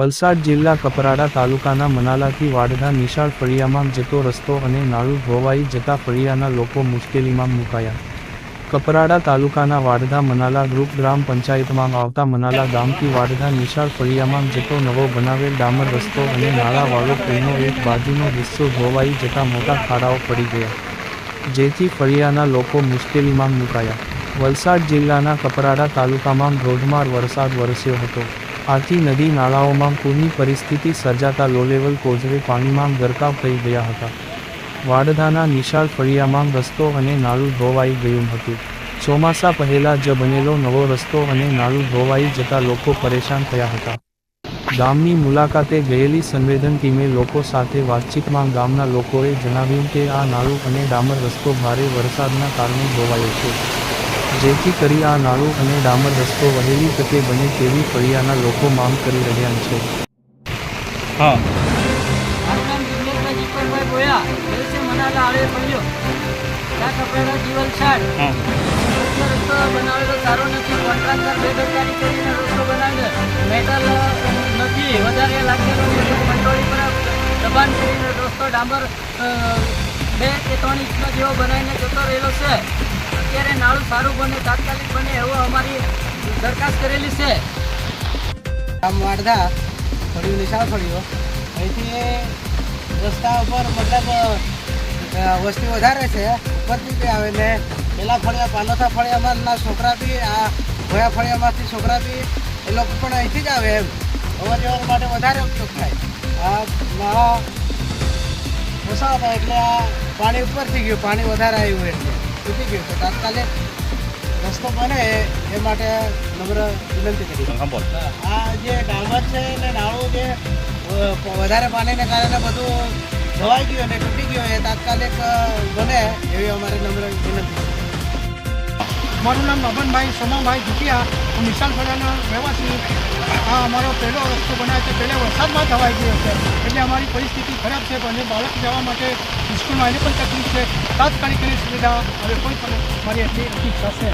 વલસાડ જિલ્લા કપરાડા તાલુકાના મનાલાથી વાડધા નિશાળ ફળિયામાં જતો રસ્તો અને નાળું ધોવાઈ જતા ફળિયાના લોકો મુશ્કેલીમાં મુકાયા. કપરાડા તાલુકાના વાડધા મનાલા ગ્રુપ ગ્રામ પંચાયતમાં આવતા મનાલા ગામથી વાડધા નિશાળ ફળિયામાં જતો નવો બનાવેલ ડામર રસ્તો અને નાળાવાળો પુલનો એક બાજુનો હિસ્સો ધોવાઈ જતા મોટા ખાડાઓ પડી ગયા, જેથી ફળિયાના લોકો મુશ્કેલીમાં મુકાયા. વલસાડ જિલ્લાના કપરાડા તાલુકામાં ધોધમાર વરસાદ વરસ્યો હતો. આથી નદી નાળાઓમાં પૂરની પરિસ્થિતિ સર્જાતા લો લેવલ કોઝવે પાણીમાં ગરકાવ થઈ ગયા હતા. વાડધાના નિશાળ ફળિયામાં રસ્તો અને નાળું ધોવાઈ ગયું હતું. ચોમાસા પહેલા જ બનેલો નવો રસ્તો અને નાળું ધોવાઈ જતા લોકો પરેશાન થયા હતા. ગામની મુલાકાતે ગયેલી સંવેદન ટીમે લોકો સાથે વાતચીતમાં ગામના લોકોએ જણાવ્યું કે આ નાળું અને ડામર રસ્તો ભારે વરસાદના કારણે ધોવાયો છે, જેથી કરી આ નાળું અને ડામર રસ્તો વહેલી તકે બને તેવી ફળિયાના લોકો માંગ કરી રહ્યા છે. રસ્તો બનાવેલો સારો નથી. કોન્ટ્રાક્ટર બેદરકારી કરીને રસ્તો બનાવ્યો. મેટલ નથી વધારે લાગેલો, કંટ્રોલી પર દબાણ કરીને રસ્તો ડામર 2 કે 3 ઇંચનો જેવો બનાવીને જતો રહેલો છે. અત્યારે નાળું સારું બને, તાત્કાલિક બને એવો અમારી દરખાસ્ત કરેલી છે. આમ વાડધા ફળિયું નિશાળ ફળિયું અહીંથી રસ્તા ઉપર મતલબ વસ્તી વધારે છે, ઉપરથી બી આવે ને પેલા ફળિયા પાનોથા ફળિયામાં છોકરા બી આ ભોયા ફળિયામાંથી છોકરા બી એ લોકો પણ અહીંથી જ આવે એમ અવર જવર માટે વધારે ઉપયોગ થાય. આ નાળા ઓછા હતા એટલે આ પાણી ઉપરથી ગયું, પાણી વધારે આવ્યું એટલે તૂટી ગયું. તો તાત્કાલિક રસ્તો બને એ માટે નમ્ર વિનંતી કરી. આ જે ડામર છે ને નાળું જે વધારે પાણીને કારણે બધું ધોવાઈ ગયું અને તૂટી ગયું એ તાત્કાલિક બને એવી અમારી નમ્ર વિનંતી. મારું નામ બબનભાઈ સોમાભાઈ જુટિયા, હું નિશાળ ફળિયાનો રહેવાસી. આ અમારો પહેલો રસ્તો બનાવે છે, પહેલા વરસાદમાં ધોવાઈ ગયો છે એટલે અમારી પરિસ્થિતિ ખરાબ છે. અને બાળક જવા માટે સ્કૂલમાં એને પણ તકલીફ છે. તાત્કાલિક એની સુવિધા હવે કોઈ પણ મારી એટલી અપેક્ષા છે.